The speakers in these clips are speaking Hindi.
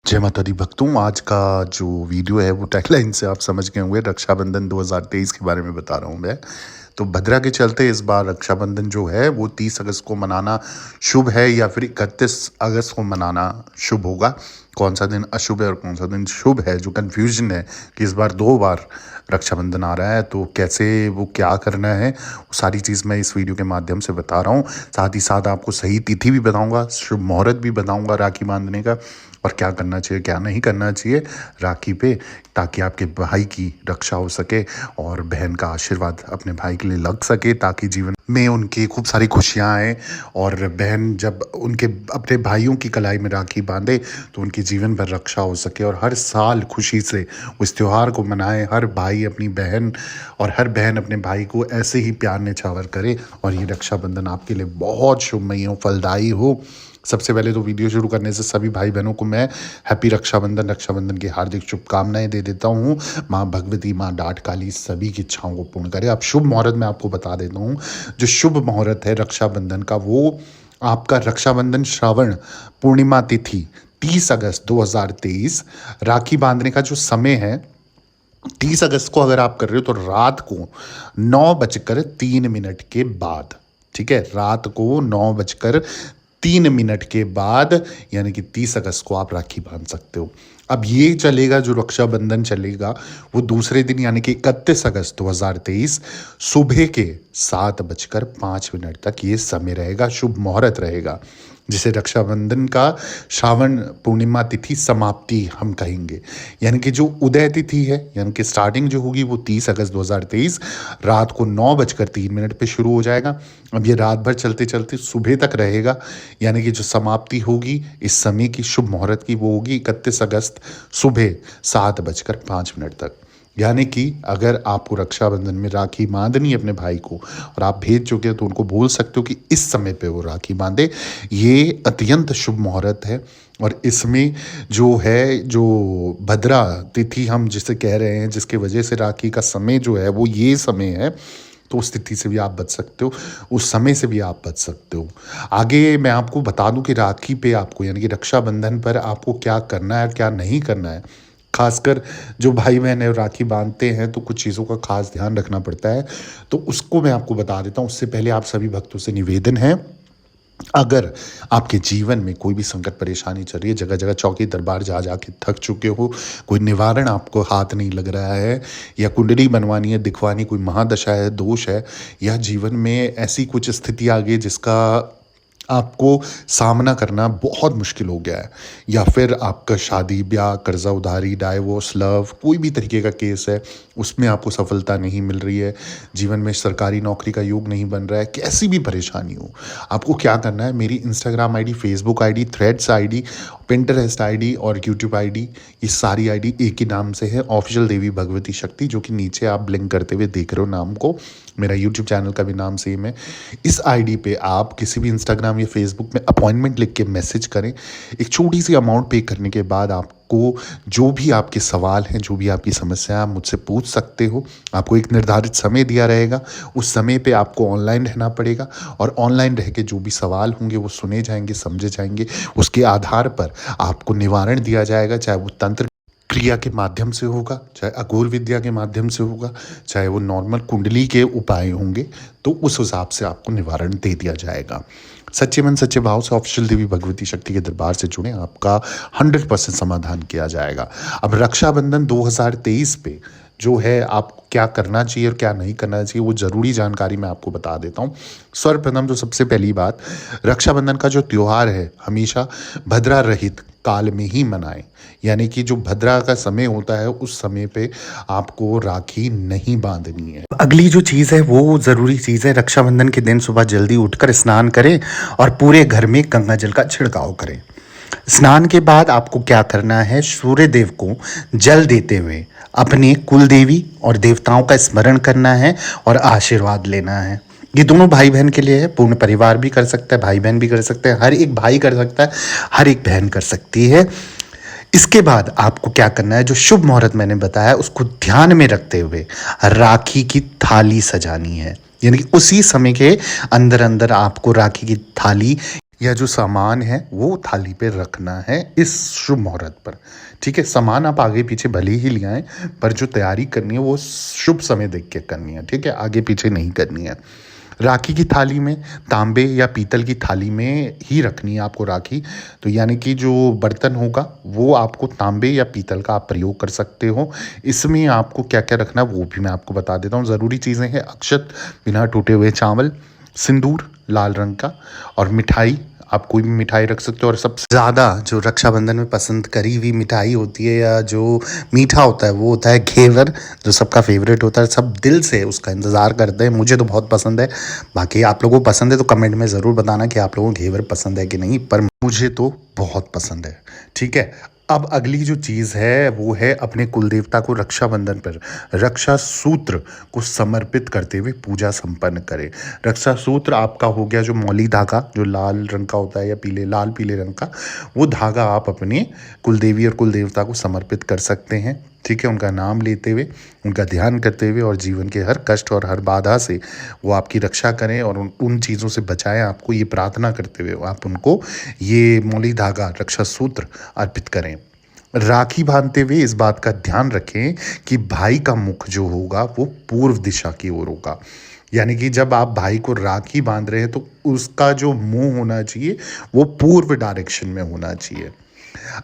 जय माता दी भक्तों। आज का जो वीडियो है वो टैगलाइन से आप समझ गए होंगे। रक्षाबंधन 2023 के बारे में बता रहा हूँ मैं। तो भद्रा के चलते इस बार रक्षाबंधन जो है वो 30 अगस्त को मनाना शुभ है या फिर 31 अगस्त को मनाना शुभ होगा। कौन सा दिन अशुभ है और कौन सा दिन शुभ है, जो कन्फ्यूजन है कि इस बार 2 बार रक्षाबंधन आ रहा है तो कैसे वो क्या करना है, वो सारी चीज़ मैं इस वीडियो के माध्यम से बता रहा हूँ। साथ ही साथ आपको सही तिथि भी बताऊँगा, शुभ मुहूर्त भी बताऊँगा राखी बांधने का, और क्या करना चाहिए क्या नहीं करना चाहिए राखी पे, ताकि आपके भाई की रक्षा हो सके और बहन का आशीर्वाद अपने भाई के लिए लग सके, ताकि जीवन में उनकी खूब सारी खुशियाँ आए। और बहन जब उनके अपने भाइयों की कलाई में राखी बांधे तो उनकी जीवन भर रक्षा हो सके और हर साल खुशी से उस त्यौहार को मनाए। हर भाई अपनी बहन और हर बहन अपने भाई को ऐसे ही प्यार न्यौछावर करे और ये रक्षाबंधन आपके लिए बहुत शुभमयी हो, फलदायी हो। सबसे पहले तो वीडियो शुरू करने से सभी भाई बहनों को मैं हैप्पी रक्षाबंधन की हार्दिक शुभकामनाएं दे देता हूँ। माँ भगवती, माँ डाँट काली सभी की इच्छाओं को पूर्ण करे। अब शुभ मुहूर्त मैं आपको बता देता हूँ। जो शुभ मुहूर्त है रक्षाबंधन का, वो आपका रक्षाबंधन श्रावण पूर्णिमा तिथि 30 अगस्त 2023 राखी बांधने का जो समय है, 30 अगस्त को अगर आप कर रहे हो तो रात को 9:03 के बाद, ठीक है, रात को 9:03 के बाद, यानी कि 30 अगस्त को आप राखी बांध सकते हो। अब ये चलेगा, जो रक्षाबंधन चलेगा वो दूसरे दिन यानी कि 31 अगस्त 2023 सुबह के 7:05 तक ये समय रहेगा, शुभ मुहूर्त रहेगा, जिसे रक्षाबंधन का श्रावण पूर्णिमा तिथि समाप्ति हम कहेंगे। यानी कि जो उदय तिथि है, यानी कि स्टार्टिंग जो होगी वो 30 अगस्त 2023 रात को 9:03 पे शुरू हो जाएगा। अब ये रात भर चलते चलते सुबह तक रहेगा, यानी कि जो समाप्ति होगी इस समय की शुभ मुहूर्त की वो होगी 31 अगस्त सुबह 7:05 तक। यानी कि अगर आपको रक्षाबंधन में राखी बांधनी है अपने भाई को और आप भेज चुके हैं तो उनको बोल सकते हो कि इस समय पे वो राखी बांधे। ये अत्यंत शुभ मुहूर्त है और इसमें जो है, जो भद्रा तिथि हम जिसे कह रहे हैं, जिसके वजह से राखी का समय जो है वो ये समय है, तो उस तिथि से भी आप बच सकते हो, उस समय से भी आप बच सकते हो। आगे मैं आपको बता दूं कि राखी पे आपको, यानी कि रक्षाबंधन पर आपको क्या करना है क्या नहीं करना है। खासकर जो भाई बहन है राखी बांधते हैं तो कुछ चीज़ों का खास ध्यान रखना पड़ता है, तो उसको मैं आपको बता देता हूँ। उससे पहले आप सभी भक्तों से निवेदन है, अगर आपके जीवन में कोई भी संकट परेशानी चल रही है, जगह जगह चौकी दरबार जा जाके थक चुके हो, कोई निवारण आपको हाथ नहीं लग रहा है, या कुंडली बनवानी है, दिखवानी, कोई महादशा है, दोष है, या जीवन में ऐसी कुछ स्थिति आ गई जिसका आपको सामना करना बहुत मुश्किल हो गया है, या फिर आपका शादी ब्याह, कर्जा उधारी, डाइवोर्स, लव, कोई भी तरीके का केस है उसमें आपको सफलता नहीं मिल रही है, जीवन में सरकारी नौकरी का योग नहीं बन रहा है, कैसी भी परेशानी हो, आपको क्या करना है, मेरी Instagram ID, Facebook ID, threads ID, Pinterest ID और यूट्यूब आईडी, ये सारी आईडी एक ही नाम से है, ऑफिशियल देवी भगवती शक्ति, जो कि नीचे आप ब्लिंक करते हुए देख रहे हो नाम को। मेरा यूट्यूब चैनल का भी नाम सेम है। इस आईडी पे आप किसी भी इंस्टाग्राम या फेसबुक में अपॉइंटमेंट लिख के मैसेज करें। एक छोटी सी अमाउंट पे करने के बाद आपको जो भी आपके सवाल हैं, जो भी आपकी समस्या है, आप मुझसे पूछ सकते हो। आपको एक निर्धारित समय दिया रहेगा, उस समय पे आपको ऑनलाइन रहना पड़ेगा और ऑनलाइन रह के जो भी सवाल होंगे वो सुने जाएंगे, समझे जाएंगे, उसके आधार पर आपको निवारण दिया जाएगा, चाहे वो तंत्र क्रिया के माध्यम से होगा, चाहे अघोर विद्या के माध्यम से होगा, चाहे वो नॉर्मल कुंडली के उपाय होंगे, तो उस हिसाब से आपको निवारण दे दिया जाएगा। सच्चे मन सच्चे भाव से ऑफिशियल देवी भगवती शक्ति के दरबार से जुड़े, आपका 100% समाधान किया जाएगा। अब रक्षाबंधन 2023 पे जो है आपको क्या करना चाहिए और क्या नहीं करना चाहिए, वो ज़रूरी जानकारी मैं आपको बता देता हूँ। सर्वप्रथम तो सबसे पहली बात, रक्षाबंधन का जो त्यौहार है हमेशा भद्रा रहित काल में ही मनाएं, यानी कि जो भद्रा का समय होता है उस समय पे आपको राखी नहीं बांधनी है। अगली जो चीज़ है वो ज़रूरी चीज़ है, रक्षाबंधन के दिन सुबह जल्दी उठकर स्नान करें और पूरे घर में गंगा जल का छिड़काव करें। स्नान के बाद आपको क्या करना है, सूर्य देव को जल देते हुए अपने कुल देवी और देवताओं का स्मरण करना है और आशीर्वाद लेना है। ये दोनों भाई बहन के लिए है, पूर्ण परिवार भी कर सकता है, भाई बहन भी कर सकते हैं, हर एक भाई कर सकता है, हर एक बहन कर सकती है। इसके बाद आपको क्या करना है, जो शुभ मुहूर्त मैंने बताया उसको ध्यान में रखते हुए राखी की थाली सजानी है, यानी कि उसी समय के अंदर अंदर आपको राखी की थाली या जो सामान है वो थाली पे रखना है इस शुभ मुहूर्त पर। ठीक है, सामान आप आगे पीछे भले ही ले आएं, पर जो तैयारी करनी है वो शुभ समय देख के करनी है। ठीक है, आगे पीछे नहीं करनी है। राखी की थाली में तांबे या पीतल की थाली में ही रखनी है आपको राखी। तो यानी कि जो बर्तन होगा वो आपको तांबे या पीतल का आप प्रयोग कर सकते हो। इसमें आपको क्या क्या रखना है वो भी मैं आपको बता देता हूँ। ज़रूरी चीज़ें हैं अक्षत, बिना टूटे हुए चावल, सिंदूर लाल रंग का, और मिठाई आप कोई भी मिठाई रख सकते हो। और सबसे ज़्यादा जो रक्षाबंधन में पसंद करी हुई मिठाई होती है या जो मीठा होता है वो होता है घेवर, जो सबका फेवरेट होता है। सब दिल से उसका इंतज़ार करते हैं। मुझे तो बहुत पसंद है। बाकी आप लोगों को पसंद है तो कमेंट में ज़रूर बताना कि आप लोगों को घेवर पसंद है कि नहीं, पर मुझे तो बहुत पसंद है। ठीक है, अब अगली जो चीज़ है वो है अपने कुल देवता को रक्षाबंधन पर रक्षा सूत्र को समर्पित करते हुए पूजा संपन्न करें। रक्षा सूत्र आपका हो गया जो मौली धागा, जो लाल रंग का होता है या पीले लाल पीले रंग का, वो धागा आप अपने कुलदेवी और कुल देवता को समर्पित कर सकते हैं। ठीक है, उनका नाम लेते हुए, उनका ध्यान करते हुए, और जीवन के हर कष्ट और हर बाधा से वो आपकी रक्षा करें और उन चीज़ों से बचाएं आपको, ये प्रार्थना करते हुए आप उनको ये मौली धागा रक्षा सूत्र अर्पित करें। राखी बांधते हुए इस बात का ध्यान रखें कि भाई का मुख जो होगा वो पूर्व दिशा की ओर होगा। यानी कि जब आप भाई को राखी बांध रहे हैं तो उसका जो मुंह होना चाहिए वो पूर्व डायरेक्शन में होना चाहिए।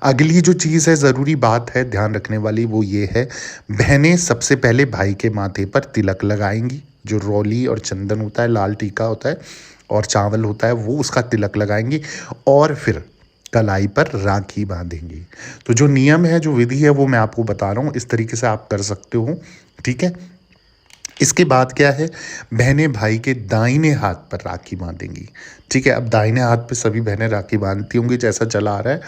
अगली जो चीज़ है, ज़रूरी बात है ध्यान रखने वाली, वो ये है बहनें सबसे पहले भाई के माथे पर तिलक लगाएंगी। जो रोली और चंदन होता है, लाल टीका होता है और चावल होता है, वो उसका तिलक लगाएंगी और फिर कलाई पर राखी बांधेंगी। तो जो नियम है, जो विधि है, वो मैं आपको बता रहा हूँ। इस तरीके से आप कर सकते हो। ठीक है, इसके बाद क्या है, बहनें भाई के दाहिने हाथ पर राखी बांधेंगी। ठीक है, अब दाहिने हाथ पे सभी बहनें राखी बांधती होंगी जैसा चला आ रहा है।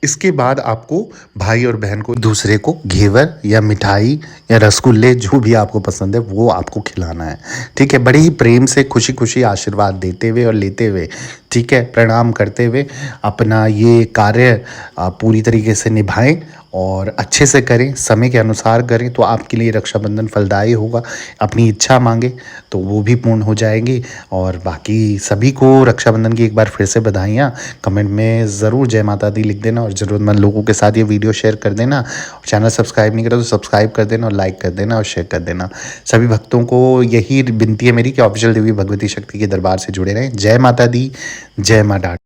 इसके बाद आपको भाई और बहन को दूसरे को घेवर या मिठाई या रसगुल्ले जो भी आपको पसंद है वो आपको खिलाना है। ठीक है, बड़े ही प्रेम से खुशी खुशी आशीर्वाद देते हुए और लेते हुए, ठीक है, प्रणाम करते हुए अपना ये कार्य पूरी तरीके से निभाएं और अच्छे से करें, समय के अनुसार करें तो आपके लिए रक्षाबंधन फलदायी होगा। अपनी इच्छा मांगे तो वो भी पूर्ण हो जाएगी। और बाकी सभी को रक्षाबंधन की एक बार फिर से बधाइयाँ। कमेंट में ज़रूर जय माता दी लिख देना और ज़रूरतमंद लोगों के साथ ये वीडियो शेयर कर देना। चैनल सब्सक्राइब नहीं करा तो सब्सक्राइब कर देना और लाइक कर देना और शेयर कर देना। सभी भक्तों को यही विनती है मेरी कि ऑफिशियल देवी भगवती शक्ति के दरबार से जुड़े रहें। जय माता दी, जय माँ डाट।